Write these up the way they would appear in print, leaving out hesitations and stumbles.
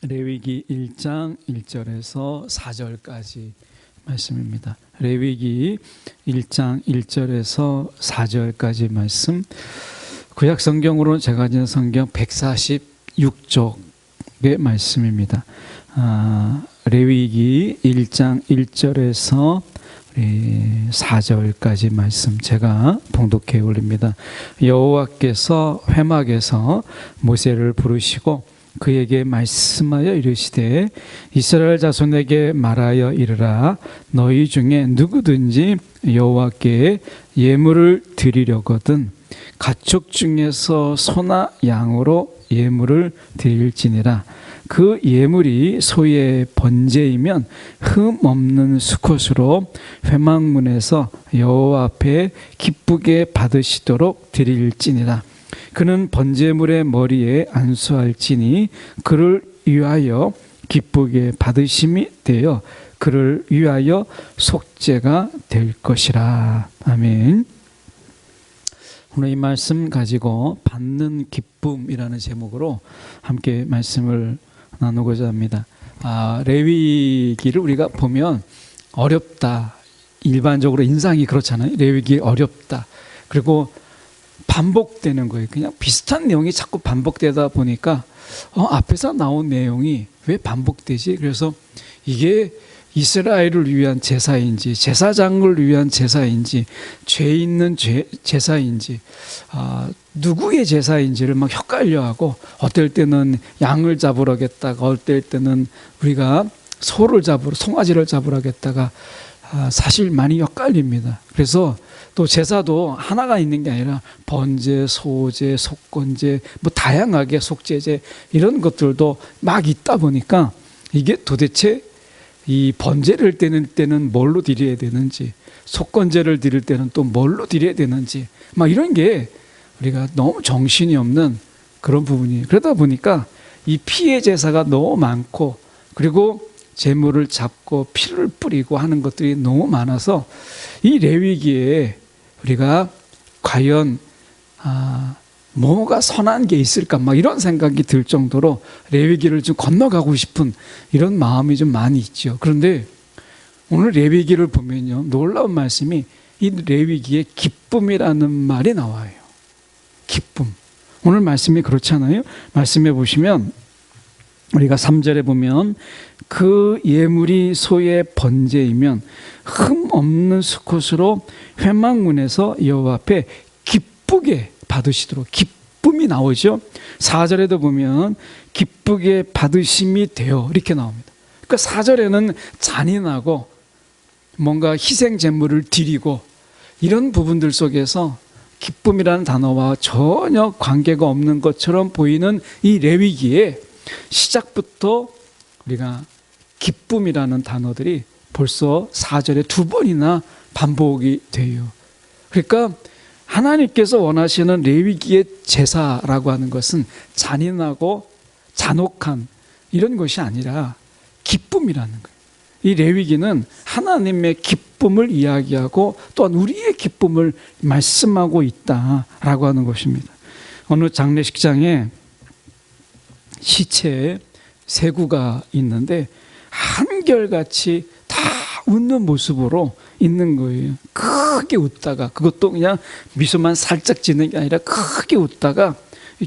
레위기 1장 1절에서 4절까지 말씀입니다. 레위기 1장 1절에서 4절까지 말씀. 구약 성경으로는 제가 가진 성경 146쪽의 말씀입니다. 레위기 1장 1절에서 4절까지 말씀 제가 봉독해 올립니다. 여호와께서 회막에서 모세를 부르시고 그에게 말씀하여 이르시되 이스라엘 자손에게 말하여 이르라. 너희 중에 누구든지 여호와께 예물을 드리려거든 가축 중에서 소나 양으로 예물을 드릴지니라. 그 예물이 소의 번제이면 흠 없는 수컷으로 회막문에서 여호와 앞에 기쁘게 받으시도록 드릴지니라. 그는 번제물의 머리에 안수할지니 그를 위하여 기쁘게 받으심이 되어 그를 위하여 속죄가 될 것이라. 아멘. 오늘 이 말씀 가지고 받는 기쁨이라는 제목으로 함께 말씀을 나누고자 합니다. 레위기를 우리가 보면 어렵다. 일반적으로 인상이 그렇잖아요. 레위기 어렵다. 그리고 반복되는 거예요. 그냥 비슷한 내용이 자꾸 반복되다 보니까 앞에서 나온 내용이 왜 반복되지? 그래서 이게 이스라엘을 위한 제사인지 제사장을 위한 제사인지 죄 있는 제사인지 누구의 제사인지를 막 헷갈려하고 어떨 때는 양을 잡으러 겠다가 어떨 때는 우리가 송아지를 잡으러 겠다가 사실 많이 헷갈립니다. 그래서 또 제사도 하나가 있는 게 아니라 번제, 소제, 속건제, 뭐 다양하게 속죄제 이런 것들도 막 있다 보니까 이게 도대체 이 번제를 드릴 때는 뭘로 드려야 되는지, 속건제를 드릴 때는 또 뭘로 드려야 되는지, 막 이런 게 우리가 너무 정신이 없는 그런 부분이에요. 그러다 보니까 이 피의 제사가 너무 많고, 그리고 제물을 잡고 피를 뿌리고 하는 것들이 너무 많아서 이 레위기에 우리가 과연 뭐가 선한 게 있을까 막 이런 생각이 들 정도로 레위기를 좀 건너가고 싶은 이런 마음이 좀 많이 있죠. 그런데 오늘 레위기를 보면요, 놀라운 말씀이 이 레위기에 기쁨이라는 말이 나와요. 기쁨. 오늘 말씀이 그렇잖아요. 말씀해 보시면 우리가 3절에 보면 그 예물이 소의 번제이면 흠 없는 수컷으로 회막문에서 여호와 앞에 기쁘게 받으시도록, 기쁨이 나오죠. 4절에도 보면 기쁘게 받으심이 되어 이렇게 나옵니다. 그러니까 4절에는 잔인하고 뭔가 희생 제물을 드리고 이런 부분들 속에서 기쁨이라는 단어와 전혀 관계가 없는 것처럼 보이는 이 레위기에 시작부터 우리가 기쁨이라는 단어들이 벌써 4절에 2번이나 반복이 돼요. 그러니까 하나님께서 원하시는 레위기의 제사라고 하는 것은 잔인하고 잔혹한 이런 것이 아니라 기쁨이라는 거예요. 이 레위기는 하나님의 기쁨을 이야기하고 또한 우리의 기쁨을 말씀하고 있다라고 하는 것입니다. 어느 장례식장에 시체에 세구가 있는데 한결같이 다 웃는 모습으로 있는 거예요. 크게 웃다가, 그것도 그냥 미소만 살짝 짓는 게 아니라 크게 웃다가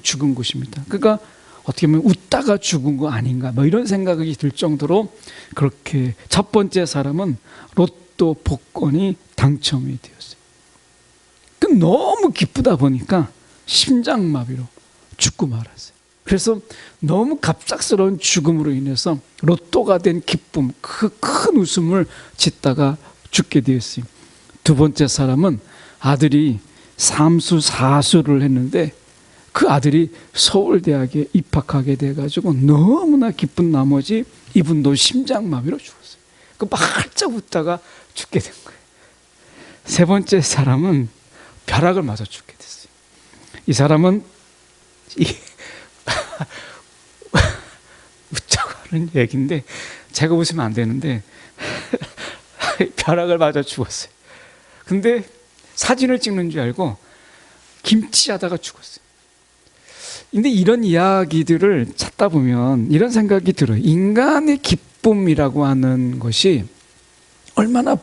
죽은 것입니다. 그러니까 어떻게 보면 웃다가 죽은 거 아닌가 뭐 이런 생각이 들 정도로 그렇게 첫 번째 사람은 로또 복권이 당첨이 되었어요. 그 너무 기쁘다 보니까 심장마비로 죽고 말았어요. 그래서 너무 갑작스러운 죽음으로 인해서 로또가 된 기쁨, 그 큰 웃음을 짓다가 죽게 되었어요. 두 번째 사람은 아들이 삼수사수를 했는데 그 아들이 서울대학에 입학하게 돼가지고 너무나 기쁜 나머지 이분도 심장마비로 죽었어요. 그 활짝 웃다가 죽게 된 거예요. 세 번째 사람은 벼락을 맞아 죽게 됐어요. 이 사람은 웃자고 하는 얘기인데 제가 웃으면 안 되는데 벼락을 맞아 죽었어요. 근데 사진을 찍는 줄 알고 김치하다가 죽었어요. 근데 이런 이야기들을 찾다 보면 이런 생각이 들어요. 인간의 기쁨이라고 하는 것이 얼마나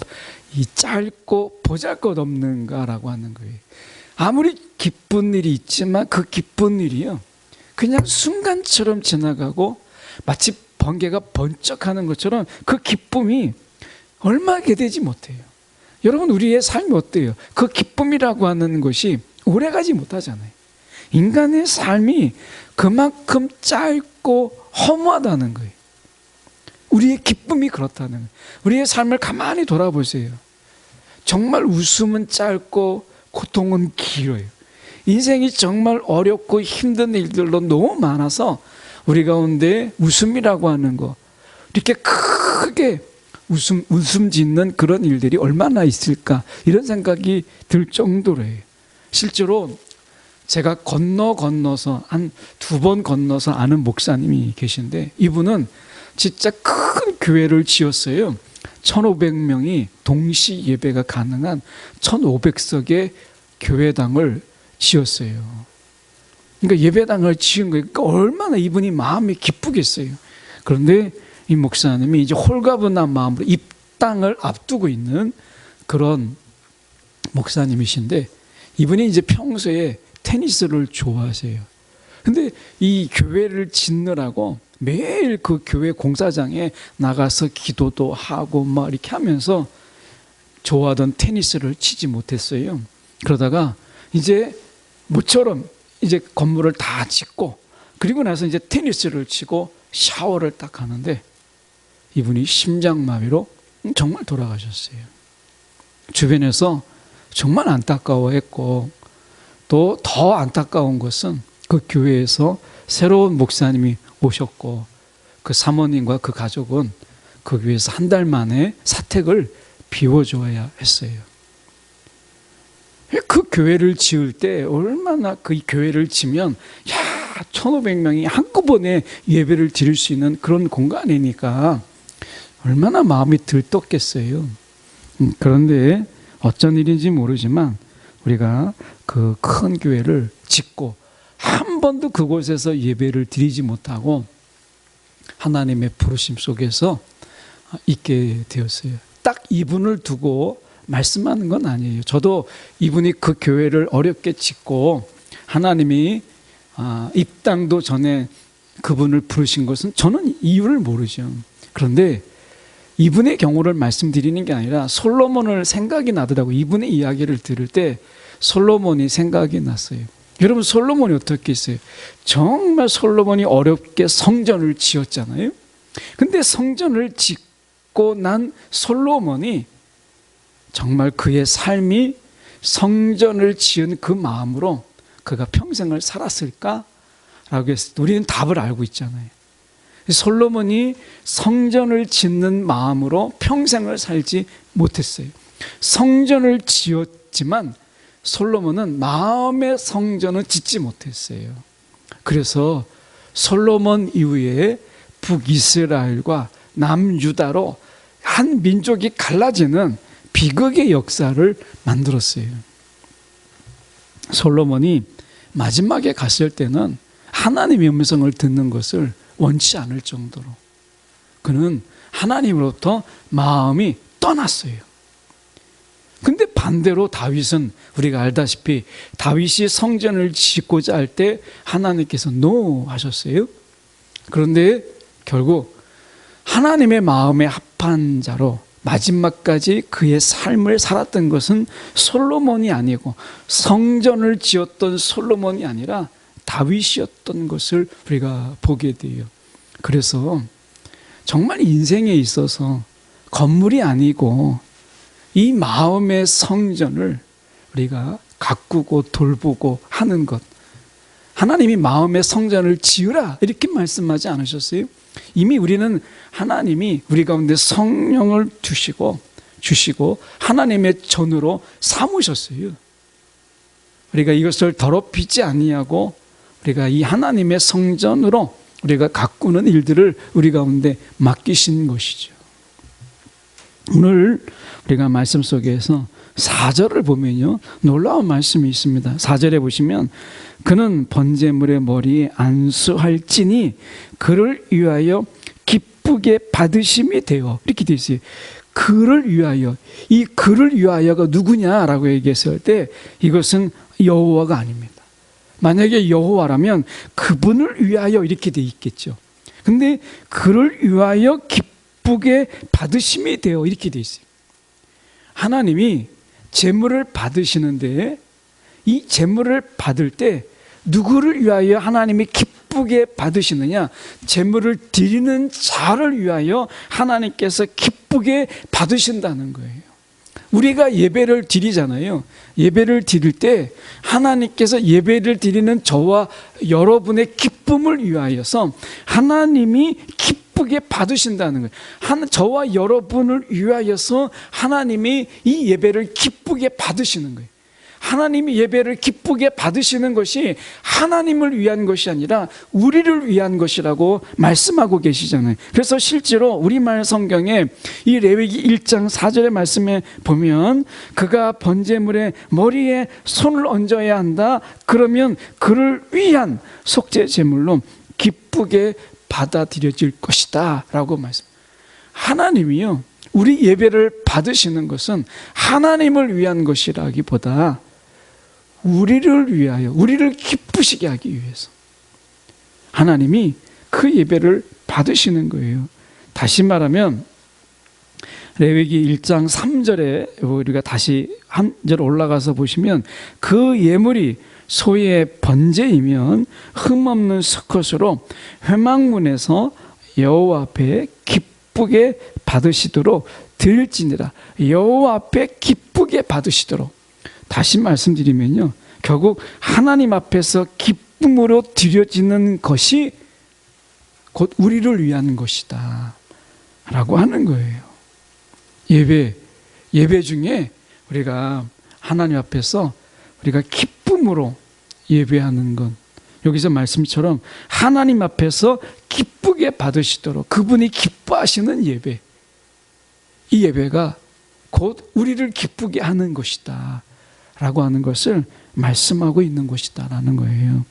이 짧고 보잘것없는가라고 하는 거예요. 아무리 기쁜 일이 있지만 그 기쁜 일이요, 그냥 순간처럼 지나가고 마치 번개가 번쩍하는 것처럼 그 기쁨이 얼마 되지 못해요. 여러분, 우리의 삶이 어때요? 그 기쁨이라고 하는 것이 오래가지 못하잖아요. 인간의 삶이 그만큼 짧고 허무하다는 거예요. 우리의 기쁨이 그렇다는 거예요. 우리의 삶을 가만히 돌아보세요. 정말 웃음은 짧고 고통은 길어요. 인생이 정말 어렵고 힘든 일들로 너무 많아서 우리 가운데 웃음이라고 하는 거, 이렇게 크게 웃음 짓는 그런 일들이 얼마나 있을까, 이런 생각이 들 정도로예요. 실제로 제가 건너서 한 2번 건너서 아는 목사님이 계신데, 이분은 진짜 큰 교회를 지었어요. 1,500명이 동시 예배가 가능한 1,500석의 교회당을 지었어요. 그러니까 예배당을 지은 거예요. 그러니까 얼마나 이분이 마음이 기쁘겠어요. 그런데 이 목사님이 이제 홀가분한 마음으로 입당을 앞두고 있는 그런 목사님이신데, 이분이 이제 평소에 테니스를 좋아하세요. 근데 이 교회를 짓느라고 매일 그 교회 공사장에 나가서 기도도 하고 막 이렇게 하면서 좋아하던 테니스를 치지 못했어요. 그러다가 이제 모처럼 이제 건물을 다 짓고, 그리고 나서 이제 테니스를 치고 샤워를 딱 하는데 이분이 심장마비로 정말 돌아가셨어요. 주변에서 정말 안타까워했고, 또 더 안타까운 것은 그 교회에서 새로운 목사님이 오셨고, 그 사모님과 그 가족은 그 교회에서 한 달 만에 사택을 비워줘야 했어요. 그 교회를 지을 때 얼마나, 그 교회를 지면 1,500명이 한꺼번에 예배를 드릴 수 있는 그런 공간이니까 얼마나 마음이 들떴겠어요. 그런데 어쩐 일인지 모르지만 우리가 그 큰 교회를 짓고 한 번도 그곳에서 예배를 드리지 못하고 하나님의 부르심 속에서 있게 되었어요. 딱 이분을 두고 말씀하는 건 아니에요. 저도 이분이 그 교회를 어렵게 짓고 하나님이 입당도 전에 그분을 부르신 것은 저는 이유를 모르죠. 그런데 이분의 경우를 말씀드리는 게 아니라 솔로몬을 생각이 나더라고요. 이분의 이야기를 들을 때 솔로몬이 생각이 났어요. 여러분, 솔로몬이 어떻게 했어요? 정말 솔로몬이 어렵게 성전을 지었잖아요. 근데 성전을 짓고 난 솔로몬이 정말 그의 삶이 성전을 지은 그 마음으로 그가 평생을 살았을까? 라고 했을 때 우리는 답을 알고 있잖아요. 솔로몬이 성전을 짓는 마음으로 평생을 살지 못했어요. 성전을 지었지만 솔로몬은 마음의 성전은 짓지 못했어요. 그래서 솔로몬 이후에 북이스라엘과 남유다로 한 민족이 갈라지는 비극의 역사를 만들었어요. 솔로몬이 마지막에 갔을 때는 하나님의 음성을 듣는 것을 원치 않을 정도로 그는 하나님으로부터 마음이 떠났어요. 근데 반대로 다윗은 우리가 알다시피 다윗이 성전을 짓고자 할 때 하나님께서 노 하셨어요. 그런데 결국 하나님의 마음에 합한 자로 마지막까지 그의 삶을 살았던 것은 솔로몬이 아니고 성전을 지었던 솔로몬이 아니라 다윗이었던 것을 우리가 보게 돼요. 그래서 정말 인생에 있어서 건물이 아니고 이 마음의 성전을 우리가 가꾸고 돌보고 하는 것, 하나님이 마음의 성전을 지으라 이렇게 말씀하지 않으셨어요? 이미 우리는 하나님이 우리 가운데 성령을 주시고 하나님의 전으로 삼으셨어요. 우리가 이것을 더럽히지 아니하고 우리가 이 하나님의 성전으로 우리가 가꾸는 일들을 우리 가운데 맡기신 것이죠. 오늘 우리가 말씀 속에서 4절을 보면요, 놀라운 말씀이 있습니다. 4절에 보시면 그는 번제물의 머리에 안수할지니 그를 위하여 기쁘게 받으심이 되어. 이렇게 되어 있어요. 그를 위하여. 이 그를 위하여가 누구냐라고 얘기했을 때 이것은 여호와가 아닙니다. 만약에 여호와라면 그분을 위하여 이렇게 돼 있겠죠. 근데 그를 위하여 기쁘게 받으심이 되어 이렇게 돼 있어요. 하나님이 제물을 받으시는데 이 제물을 받을 때 누구를 위하여 하나님이 기쁘게 받으시느냐? 제물을 드리는 자를 위하여 하나님께서 기쁘게 받으신다는 거예요. 우리가 예배를 드리잖아요. 예배를 드릴 때 하나님께서 예배를 드리는 저와 여러분의 기쁨을 위하여서 하나님이 기쁘게 받으신다는 거예요. 저와 여러분을 위하여서 하나님이 이 예배를 기쁘게 받으시는 거예요. 하나님이 예배를 기쁘게 받으시는 것이 하나님을 위한 것이 아니라 우리를 위한 것이라고 말씀하고 계시잖아요. 그래서 실제로 우리말 성경에 이 레위기 1장 4절의 말씀에 보면 그가 번제물의 머리에 손을 얹어야 한다. 그러면 그를 위한 속죄 제물로 기쁘게 받아들여질 것이다 라고 말씀. 하나님이요, 우리 예배를 받으시는 것은 하나님을 위한 것이라기보다 우리를 위하여, 우리를 기쁘시게 하기 위해서 하나님이 그 예배를 받으시는 거예요. 다시 말하면 레위기 1장 3절에 우리가 다시 한 절 올라가서 보시면 그 예물이 소의 번제이면 흠없는 수컷으로 회막문에서 여호와 앞에 기쁘게 받으시도록 드릴지니라. 여호와 앞에 기쁘게 받으시도록. 다시 말씀드리면요, 결국 하나님 앞에서 기쁨으로 드려지는 것이 곧 우리를 위한 것이다 라고 하는 거예요. 예배 중에 우리가 하나님 앞에서 우리가 기쁨으로 예배하는 건, 여기서 말씀처럼 하나님 앞에서 기쁘게 받으시도록 그분이 기뻐하시는 예배, 이 예배가 곧 우리를 기쁘게 하는 것이다 라고 하는 것을 말씀하고 있는 것이다 라는 거예요.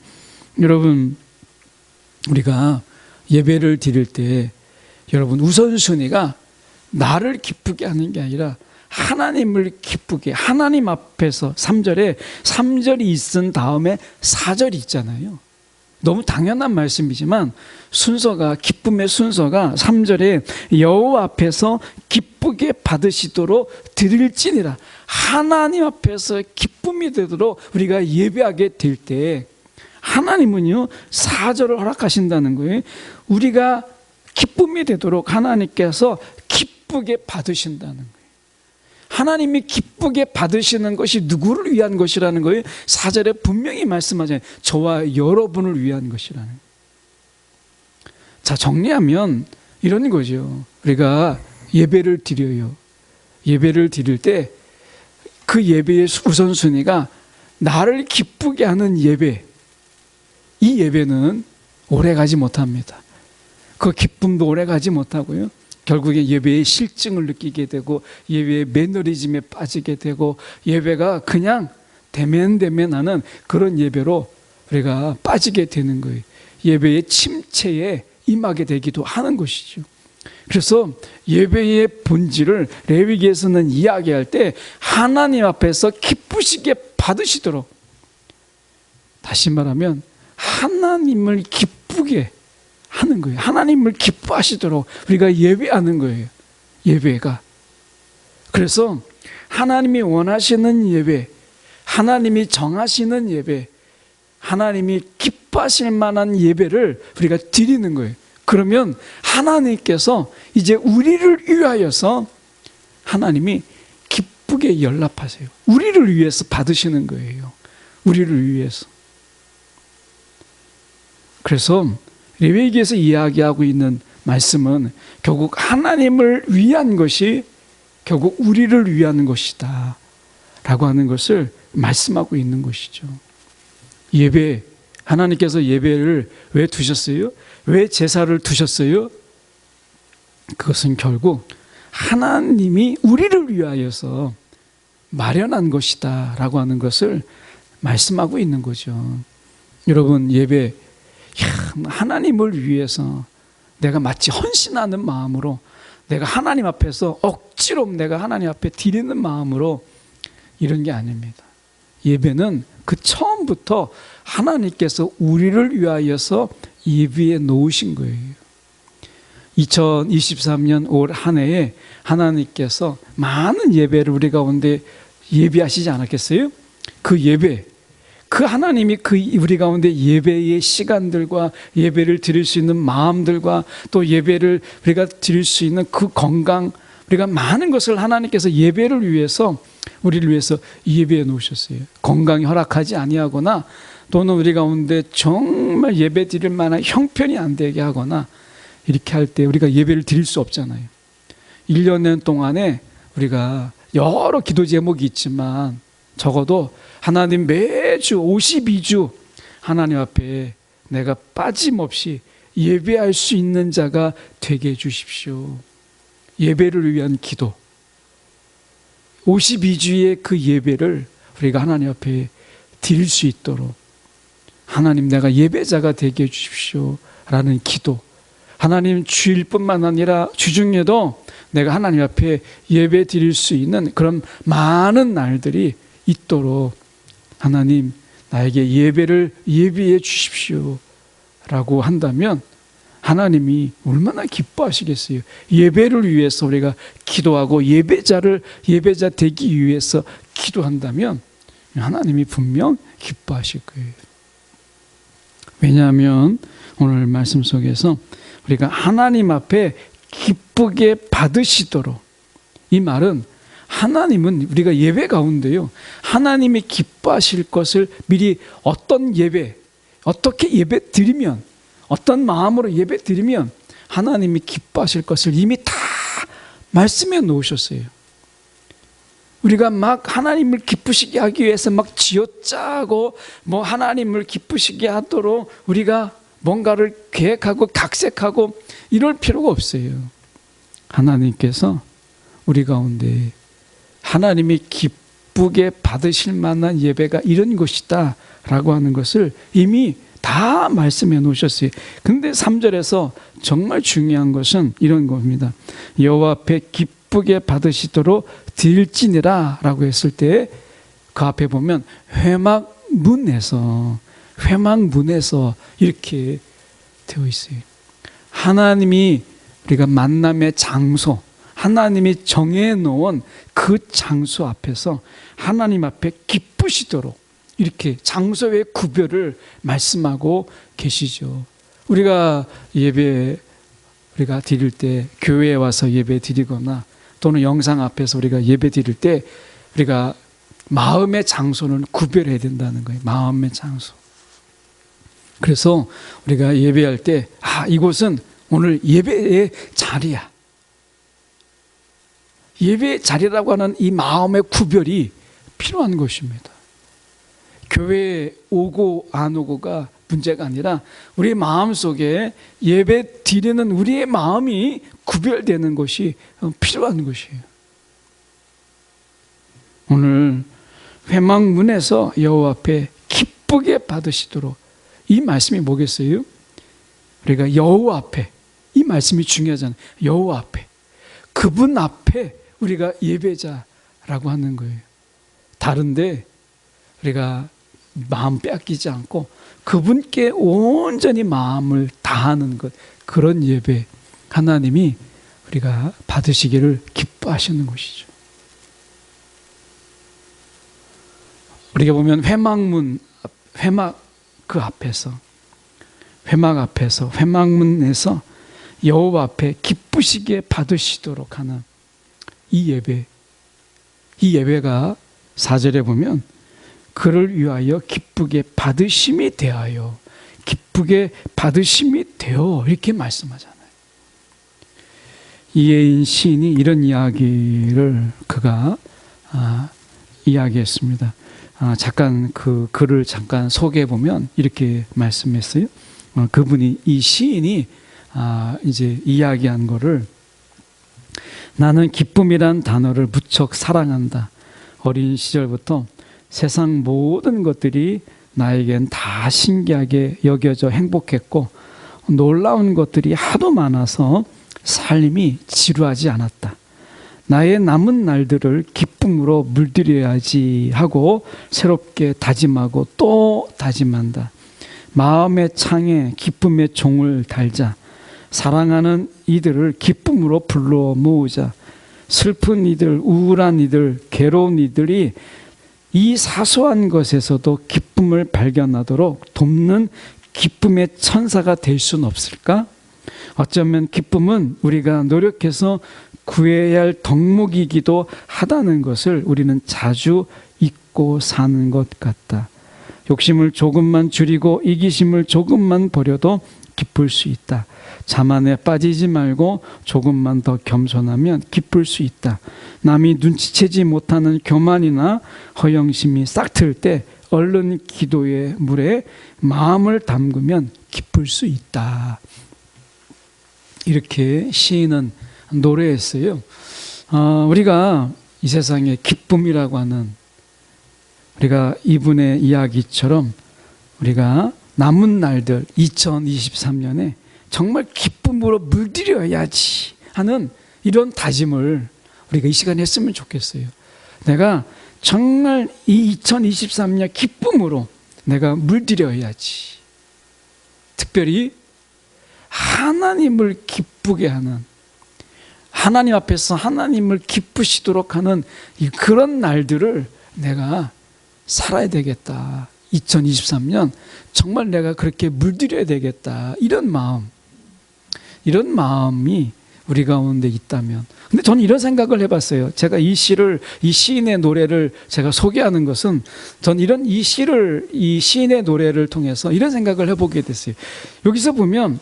여러분, 우리가 예배를 드릴 때 여러분 우선순위가 나를 기쁘게 하는 게 아니라 하나님을 기쁘게, 하나님 앞에서 3절이 있은 다음에 4절이 있잖아요. 너무 당연한 말씀이지만 순서가, 기쁨의 순서가 3절에 여호와 앞에서 기쁘게 받으시도록 드릴지니라. 하나님 앞에서 기쁨이 되도록 우리가 예배하게 될 때 하나님은요 4절을 허락하신다는 거예요. 우리가 기쁨이 되도록 하나님께서 기쁘게 받으신다는 거예요. 하나님이 기쁘게 받으시는 것이 누구를 위한 것이라는 거예요? 4절에 분명히 말씀하잖아요. 저와 여러분을 위한 것이라는 거예요. 자, 정리하면 이런 거죠. 우리가 예배를 드려요. 예배를 드릴 때 그 예배의 우선순위가 나를 기쁘게 하는 예배, 이 예배는 오래가지 못합니다. 그 기쁨도 오래가지 못하고요, 결국에 예배의 실증을 느끼게 되고 예배의 매너리즘에 빠지게 되고 예배가 그냥 대면하는 그런 예배로 우리가 빠지게 되는 거예요. 예배의 침체에 임하게 되기도 하는 것이죠. 그래서 예배의 본질을 레위기에서는 이야기할 때 하나님 앞에서 기쁘시게 받으시도록, 다시 말하면 하나님을 기쁘게 하는 거예요. 하나님을 기뻐하시도록 우리가 예배하는 거예요. 예배가. 그래서 하나님이 원하시는 예배, 하나님이 정하시는 예배, 하나님이 기뻐하실 만한 예배를 우리가 드리는 거예요. 그러면 하나님께서 이제 우리를 위하여서 하나님이 기쁘게 연락하세요. 우리를 위해서 받으시는 거예요. 우리를 위해서. 그래서 레위기에서 이야기하고 있는 말씀은 결국 하나님을 위한 것이 결국 우리를 위한 것이다 라고 하는 것을 말씀하고 있는 것이죠. 예배, 하나님께서 예배를 왜 두셨어요? 왜 제사를 두셨어요? 그것은 결국 하나님이 우리를 위하여서 마련한 것이다 라고 하는 것을 말씀하고 있는 거죠. 여러분 예배, 하나님을 위해서 내가 마치 헌신하는 마음으로, 내가 하나님 앞에서 억지로 내가 하나님 앞에 드리는 마음으로 이런 게 아닙니다. 예배는 그 처음부터 하나님께서 우리를 위하여서 예비해 놓으신 거예요. 2023년 올 한 해에 하나님께서 많은 예배를 우리 가운데 예비하시지 않았겠어요? 그 예배, 그 하나님이 우리 가운데 예배의 시간들과 예배를 드릴 수 있는 마음들과 또 예배를 우리가 드릴 수 있는 그 건강, 우리가 많은 것을 하나님께서 예배를 위해서, 우리를 위해서 예배해 놓으셨어요. 건강이 허락하지 아니하거나 또는 우리 가운데 정말 예배 드릴 만한 형편이 안 되게 하거나 이렇게 할 때 우리가 예배를 드릴 수 없잖아요. 1년 동안에 우리가 여러 기도 제목이 있지만 적어도 하나님 매주 52주 하나님 앞에 내가 빠짐없이 예배할 수 있는 자가 되게 해주십시오. 예배를 위한 기도, 52주의 그 예배를 우리가 하나님 앞에 드릴 수 있도록 하나님 내가 예배자가 되게 해주십시오 라는 기도, 하나님 주일뿐만 아니라 주중에도 내가 하나님 앞에 예배 드릴 수 있는 그런 많은 날들이 있도록 하나님 나에게 예배를 예비해 주십시오 라고 한다면 하나님이 얼마나 기뻐하시겠어요. 예배를 위해서 우리가 기도하고 예배자 되기 위해서 기도한다면 하나님이 분명 기뻐하실 거예요. 왜냐하면 오늘 말씀 속에서 우리가 하나님 앞에 기쁘게 받으시도록, 이 말은 하나님은 우리가 예배 가운데요, 하나님이 기뻐하실 것을 미리 어떤 예배, 어떻게 예배 드리면, 어떤 마음으로 예배 드리면 하나님이 기뻐하실 것을 이미 다 말씀해 놓으셨어요. 우리가 막 하나님을 기쁘시게 하기 위해서 막 쥐어짜고 뭐 하나님을 기쁘시게 하도록 우리가 뭔가를 계획하고 각색하고 이럴 필요가 없어요. 하나님께서 우리 가운데 하나님이 기쁘게 받으실 만한 예배가 이런 것이다 라고 하는 것을 이미 다 말씀해 놓으셨어요. 근데 3절에서 정말 중요한 것은 이런 겁니다. 여호와 앞에 기쁘게 받으시도록 드릴지니라 라고 했을 때 그 앞에 보면 회막문에서 이렇게 되어 있어요. 하나님이 우리가 만남의 장소, 하나님이 정해놓은 그 장소 앞에서 하나님 앞에 기쁘시도록 이렇게 장소의 구별을 말씀하고 계시죠. 우리가 드릴 때 교회에 와서 예배 드리거나 또는 영상 앞에서 우리가 예배 드릴 때 우리가 마음의 장소는 구별해야 된다는 거예요. 마음의 장소. 그래서 우리가 예배할 때 이곳은 오늘 예배의 자리야. 예배의 자리라고 하는 이 마음의 구별이 필요한 것입니다. 교회에 오고 안 오고가 문제가 아니라 우리 마음속에 예배 드리는 우리의 마음이 구별되는 것이 필요한 것이에요. 오늘 회막문에서 여호와 앞에 기쁘게 받으시도록, 이 말씀이 뭐겠어요? 우리가 여호와 앞에, 이 말씀이 중요하잖아요. 여호와 앞에, 그분 앞에 우리가 예배자라고 하는 거예요. 다른데 우리가 마음 빼앗기지 않고 그분께 온전히 마음을 다하는 것, 그런 예배 하나님이 우리가 받으시기를 기뻐하시는 것이죠. 우리가 보면 회막 앞에서 회막문에서 여호와 앞에 기쁘시게 받으시도록 하는 이 예배가 4절에 보면 그를 위하여 기쁘게 받으심이 되어 이렇게 말씀하잖아요. 이혜인 시인이 이런 이야기를 그가 이야기했습니다. 잠깐 그 글을 잠깐 소개해 보면 이렇게 말씀했어요. 그분이, 이 시인이 이제 이야기한 거를, 나는 기쁨이란 단어를 무척 사랑한다. 어린 시절부터 세상 모든 것들이 나에겐 다 신기하게 여겨져 행복했고 놀라운 것들이 하도 많아서 삶이 지루하지 않았다. 나의 남은 날들을 기쁨으로 물들여야지 하고 새롭게 다짐하고 또 다짐한다. 마음의 창에 기쁨의 종을 달자. 사랑하는 이들을 기쁨으로 불러 모으자. 슬픈 이들, 우울한 이들, 괴로운 이들이 이 사소한 것에서도 기쁨을 발견하도록 돕는 기쁨의 천사가 될 수는 없을까? 어쩌면 기쁨은 우리가 노력해서 구해야 할 덕목이기도 하다는 것을 우리는 자주 잊고 사는 것 같다. 욕심을 조금만 줄이고 이기심을 조금만 버려도 기쁠 수 있다. 자만에 빠지지 말고 조금만 더 겸손하면 기쁠 수 있다. 남이 눈치채지 못하는 교만이나 허영심이 싹틀 때 얼른 기도의 물에 마음을 담그면 기쁠 수 있다. 이렇게 시인은 노래했어요. 우리가 이 세상에 기쁨이라고 하는, 우리가 이분의 이야기처럼 우리가 남은 날들 2023년에 정말 기쁨으로 물들여야지 하는 이런 다짐을 우리가 이 시간에 했으면 좋겠어요. 내가 정말 이 2023년 기쁨으로 내가 물들여야지. 특별히 하나님을 기쁘게 하는, 하나님 앞에서 하나님을 기쁘시도록 하는 그런 날들을 내가 살아야 되겠다. 2023년 정말 내가 그렇게 물들여야 되겠다. 이런 마음이 우리 가운데 있다면. 근데 저는 이런 생각을 해봤어요. 제가 이 시인의 노래를 제가 소개하는 것은, 전 이 시인의 노래를 통해서 이런 생각을 해보게 됐어요. 여기서 보면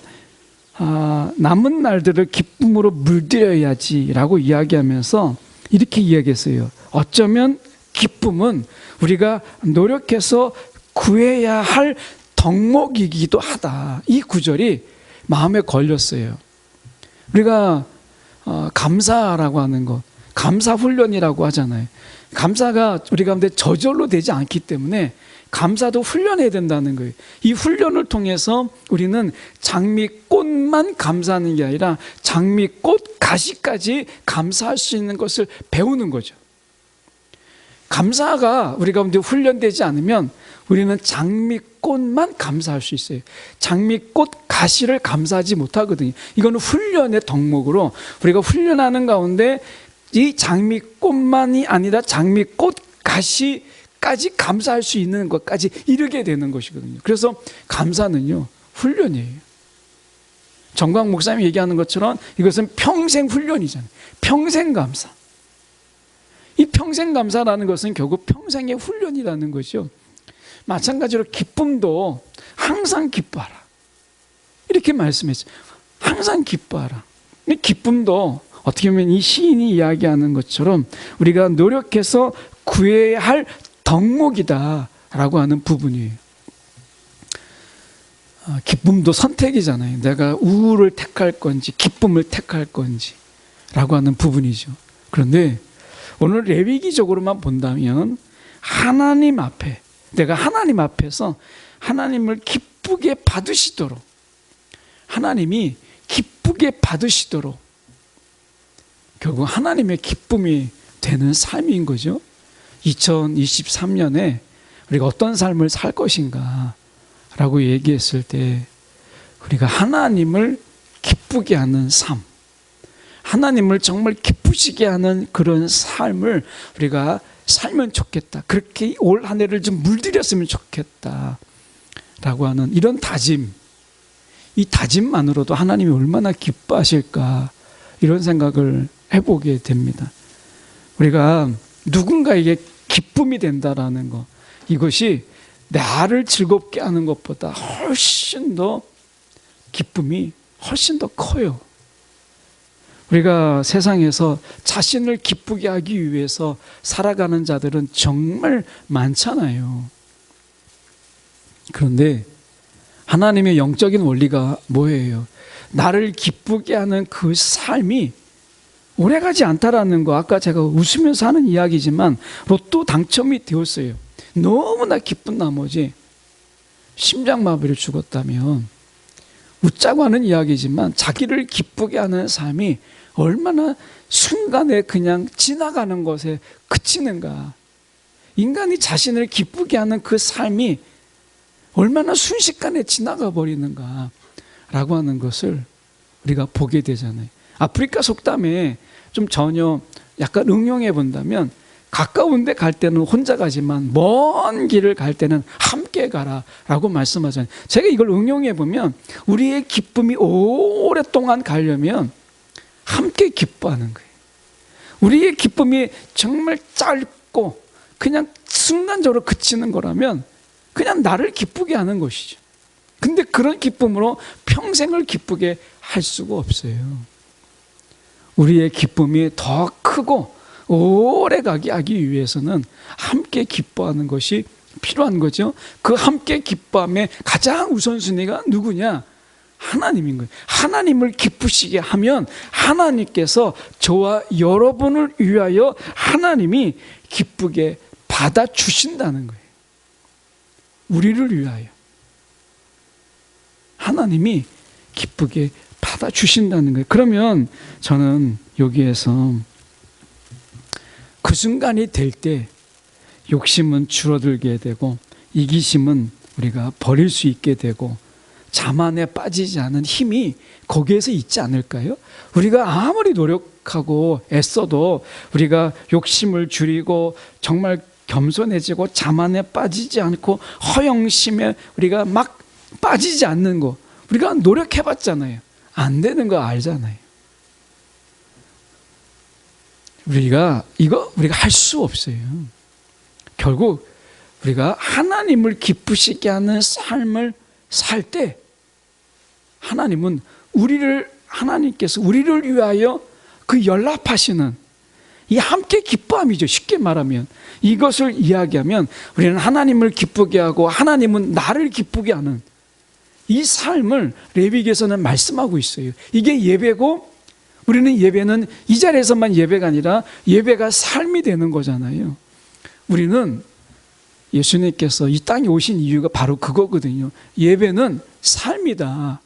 남은 날들을 기쁨으로 물들여야지라고 이야기하면서 이렇게 이야기했어요. 어쩌면 기쁨은 우리가 노력해서 구해야 할 덕목이기도 하다. 이 구절이 마음에 걸렸어요. 우리가 감사라고 하는 것, 감사 훈련이라고 하잖아요. 감사가 우리 가운데 저절로 되지 않기 때문에 감사도 훈련해야 된다는 거예요. 이 훈련을 통해서 우리는 장미꽃만 감사하는 게 아니라 장미꽃 가시까지 감사할 수 있는 것을 배우는 거죠. 감사가 우리 가운데 훈련되지 않으면 우리는 장미꽃만 감사할 수 있어요. 장미꽃 가시를 감사하지 못하거든요. 이거는 훈련의 덕목으로 우리가 훈련하는 가운데 이 장미꽃만이 아니라 장미꽃 가시까지 감사할 수 있는 것까지 이르게 되는 것이거든요. 그래서 감사는요, 훈련이에요. 정광 목사님이 얘기하는 것처럼 이것은 평생 훈련이잖아요. 평생 감사. 이 평생 감사라는 것은 결국 평생의 훈련이라는 것이죠. 마찬가지로 기쁨도 항상 기뻐하라. 이렇게 말씀했어요. 항상 기뻐하라. 이 기쁨도 어떻게 보면 이 시인이 이야기하는 것처럼 우리가 노력해서 구해야 할 덕목이다라고 하는 부분이에요. 기쁨도 선택이잖아요. 내가 우울을 택할 건지 기쁨을 택할 건지 라고 하는 부분이죠. 그런데 오늘 레위기적으로만 본다면 하나님 앞에, 내가 하나님 앞에서 하나님을 기쁘게 받으시도록, 하나님이 기쁘게 받으시도록 결국 하나님의 기쁨이 되는 삶인 거죠. 2023년에 우리가 어떤 삶을 살 것인가 라고 얘기했을 때 우리가 하나님을 기쁘게 하는 삶, 하나님을 정말 기쁘시게 하는 그런 삶을 우리가 살면 좋겠다. 그렇게 올 한 해를 좀 물들였으면 좋겠다 라고 하는 이런 다짐, 이 다짐만으로도 하나님이 얼마나 기뻐하실까 이런 생각을 해보게 됩니다. 우리가 누군가에게 기쁨이 된다라는 것, 이것이 나를 즐겁게 하는 것보다 훨씬 더 기쁨이 훨씬 더 커요. 우리가 세상에서 자신을 기쁘게 하기 위해서 살아가는 자들은 정말 많잖아요. 그런데 하나님의 영적인 원리가 뭐예요? 나를 기쁘게 하는 그 삶이 오래가지 않다라는 거, 아까 제가 웃으면서 하는 이야기지만 로또 당첨이 되었어요. 너무나 기쁜 나머지 심장마비를 죽었다면 웃자고 하는 이야기지만 자기를 기쁘게 하는 삶이 얼마나 순간에 그냥 지나가는 것에 그치는가. 인간이 자신을 기쁘게 하는 그 삶이 얼마나 순식간에 지나가 버리는가 라고 하는 것을 우리가 보게 되잖아요. 아프리카 속담에 좀 전혀 약간 응용해 본다면 가까운 데 갈 때는 혼자 가지만 먼 길을 갈 때는 함께 가라 라고 말씀하잖아요. 제가 이걸 응용해 보면 우리의 기쁨이 오랫동안 가려면 함께 기뻐하는 거예요. 우리의 기쁨이 정말 짧고 그냥 순간적으로 그치는 거라면 그냥 나를 기쁘게 하는 것이죠. 근데 그런 기쁨으로 평생을 기쁘게 할 수가 없어요. 우리의 기쁨이 더 크고 오래 가게 하기 위해서는 함께 기뻐하는 것이 필요한 거죠. 그 함께 기뻐함의 가장 우선순위가 누구냐? 하나님인 거예요. 하나님을 기쁘시게 하면 하나님께서 저와 여러분을 위하여 하나님이 기쁘게 받아주신다는 거예요. 우리를 위하여 하나님이 기쁘게 받아주신다는 거예요. 그러면 저는 여기에서 그 순간이 될 때 욕심은 줄어들게 되고 이기심은 우리가 버릴 수 있게 되고 자만에 빠지지 않은 힘이 거기에서 있지 않을까요? 우리가 아무리 노력하고 애써도 우리가 욕심을 줄이고 정말 겸손해지고 자만에 빠지지 않고 허영심에 우리가 막 빠지지 않는 거 우리가 노력해봤잖아요. 안 되는 거 알잖아요. 우리가 할 수 없어요. 결국 우리가 하나님을 기쁘시게 하는 삶을 살 때 하나님께서 우리를 위하여 그 연락하시는 이 함께 기뻐함이죠. 쉽게 말하면 이것을 이야기하면 우리는 하나님을 기쁘게 하고 하나님은 나를 기쁘게 하는 이 삶을 레위기에서는 말씀하고 있어요. 이게 예배고 우리는 예배는 이 자리에서만 예배가 아니라 예배가 삶이 되는 거잖아요. 우리는 예수님께서 이 땅에 오신 이유가 바로 그거거든요. 예배는 삶이다.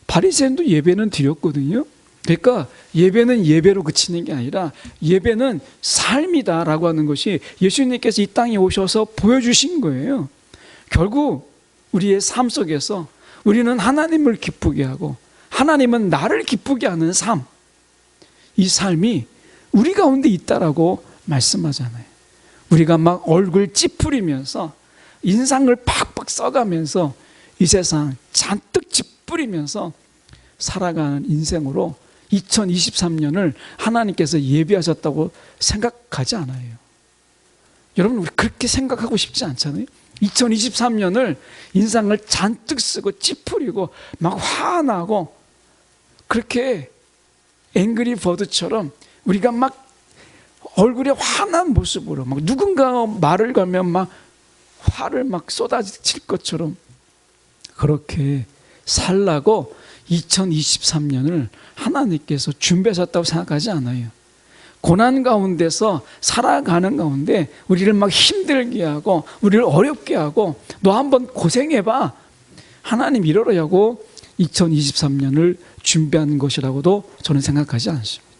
바리새인도 예배는 드렸거든요. 그러니까 예배는 예배로 그치는 게 아니라 예배는 삶이다라고 하는 것이 예수님께서 이 땅에 오셔서 보여주신 거예요. 결국 우리의 삶 속에서 우리는 하나님을 기쁘게 하고 하나님은 나를 기쁘게 하는 삶, 이 삶이 우리 가운데 있다라고 말씀하잖아요. 우리가 막 얼굴 찌푸리면서 인상을 팍팍 써가면서 이 세상 잔뜩 찌푸리면서 살아가는 인생으로 2023년을 하나님께서 예비하셨다고 생각하지 않아요. 여러분 우리 그렇게 생각하고 싶지 않잖아요. 2023년을 인상을 잔뜩 쓰고 찌푸리고 막 화나고 그렇게 앵그리 버드처럼 우리가 막 얼굴에 화난 모습으로 막 누군가 말을 걸면 막 화를 막 쏟아질 것처럼 그렇게 살라고 2023년을 하나님께서 준비하셨다고 생각하지 않아요. 고난 가운데서 살아가는 가운데 우리를 막 힘들게 하고 우리를 어렵게 하고 너 한번 고생해봐. 하나님 이러려고 2023년을 준비한 것이라고도 저는 생각하지 않습니다.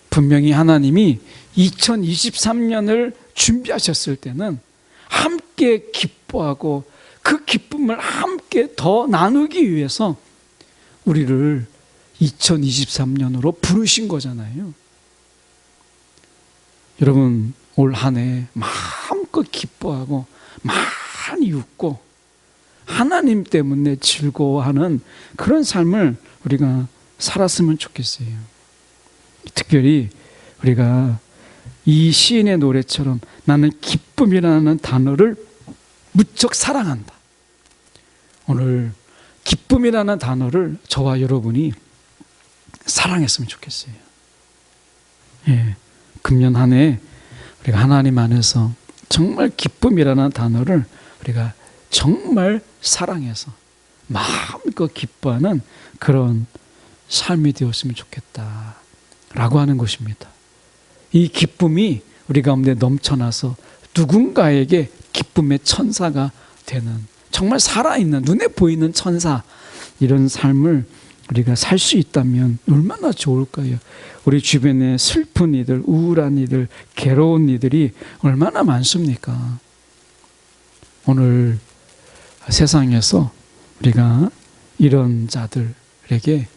분명히 하나님이 2023년을 준비하셨을 때는 함께 기뻐하고 그 기쁨을 함께 더 나누기 위해서 우리를 2023년으로 부르신 거잖아요. 여러분 올 한 해 마음껏 기뻐하고 많이 웃고 하나님 때문에 즐거워하는 그런 삶을 우리가 살았으면 좋겠어요. 특별히 우리가 이 시인의 노래처럼 나는 기쁨이라는 단어를 무척 사랑한다. 오늘 기쁨이라는 단어를 저와 여러분이 사랑했으면 좋겠어요. 예, 금년 한 해 우리가 하나님 안에서 정말 기쁨이라는 단어를 우리가 정말 사랑해서 마음껏 기뻐하는 그런 삶이 되었으면 좋겠다라고 하는 것입니다. 이 기쁨이 우리 가운데 넘쳐나서 누군가에게 기쁨의 천사가 되는, 정말 살아있는 눈에 보이는 천사, 이런 삶을 우리가 살 수 있다면 얼마나 좋을까요? 우리 주변에 슬픈 이들, 우울한 이들, 괴로운 이들이 얼마나 많습니까? 오늘 세상에서 우리가 이런 자들에게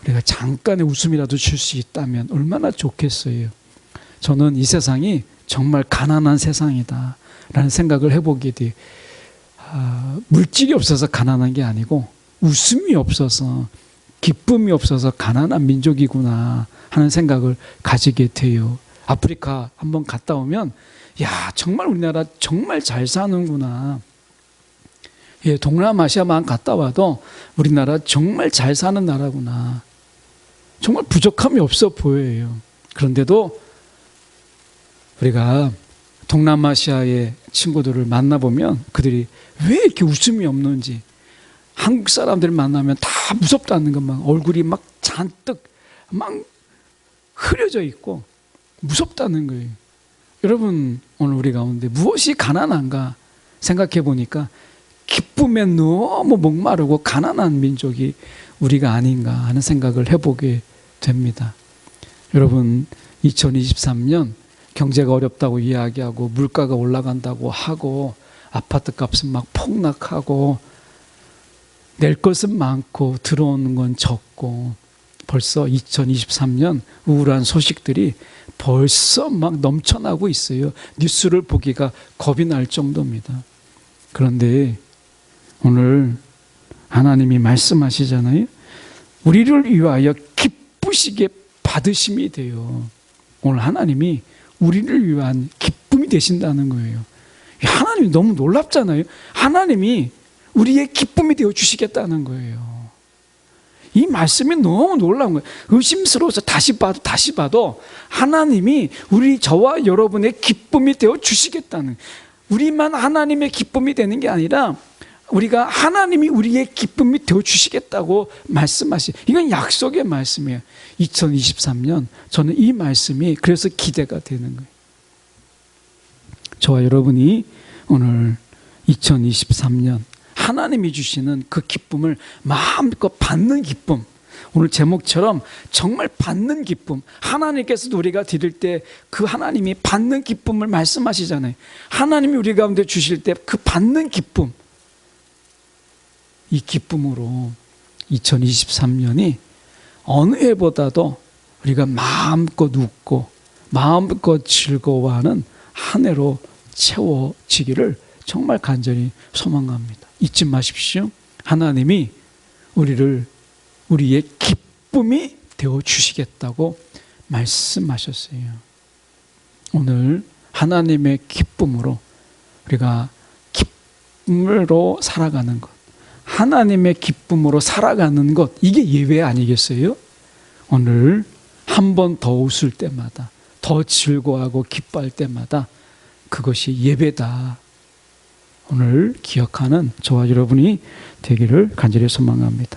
우리가 잠깐의 웃음이라도 줄 수 있다면 얼마나 좋겠어요. 저는 이 세상이 정말 가난한 세상이다 라는 생각을 해보게 돼요. 물질이 없어서 가난한 게 아니고 웃음이 없어서, 기쁨이 없어서 가난한 민족이구나 하는 생각을 가지게 돼요. 아프리카 한번 갔다 오면 야, 정말 우리나라 정말 잘 사는구나. 예, 동남아시아만 갔다 와도 우리나라 정말 잘 사는 나라구나. 정말 부족함이 없어 보여요. 그런데도 우리가 동남아시아의 친구들을 만나보면 그들이 왜 이렇게 웃음이 없는지, 한국 사람들 만나면 다 무섭다는 것만, 얼굴이 막 잔뜩 막 흐려져 있고 무섭다는 거예요. 여러분, 오늘 우리 가운데 무엇이 가난한가 생각해 보니까 기쁨에 너무 목마르고 가난한 민족이 우리가 아닌가 하는 생각을 해보게 됩니다. 여러분, 2023년 경제가 어렵다고 이야기하고 물가가 올라간다고 하고 아파트 값은 막 폭락하고 낼 것은 많고 들어오는 건 적고, 벌써 2023년 우울한 소식들이 벌써 막 넘쳐나고 있어요. 뉴스를 보기가 겁이 날 정도입니다. 그런데 오늘 하나님이 말씀하시잖아요. 우리를 위하여 기쁘시게 받으심이 돼요. 오늘 하나님이 우리를 위한 기쁨이 되신다는 거예요. 하나님이 너무 놀랍잖아요. 하나님이 우리의 기쁨이 되어 주시겠다는 거예요. 이 말씀이 너무 놀라운 거예요. 의심스러워서 다시 봐도 하나님이 저와 여러분의 기쁨이 되어 주시겠다는, 우리만 하나님의 기쁨이 되는 게 아니라 우리가 하나님이 우리의 기쁨이 되어 주시겠다고 이건 약속의 말씀이에요. 2023년 저는 이 말씀이 그래서 기대가 되는 거예요. 저와 여러분이 오늘 2023년 하나님이 주시는 그 기쁨을 마음껏 받는 기쁨, 오늘 제목처럼 정말 받는 기쁨, 하나님께서도 우리가 드릴 때 그 하나님이 받는 기쁨을 말씀하시잖아요. 하나님이 우리 가운데 주실 때 그 받는 기쁨, 이 기쁨으로 2023년이 어느 해보다도 우리가 마음껏 웃고 마음껏 즐거워하는 한 해로 채워지기를 정말 간절히 소망합니다. 잊지 마십시오. 하나님이 우리의 기쁨이 되어 주시겠다고 말씀하셨어요. 오늘 하나님의 기쁨으로 우리가 기쁨으로 살아가는 것, 하나님의 기쁨으로 살아가는 것, 이게 예배 아니겠어요? 오늘 한 번 더 웃을 때마다, 더 즐거워하고 기뻐할 때마다 그것이 예배다. 오늘 기억하는 저와 여러분이 되기를 간절히 소망합니다.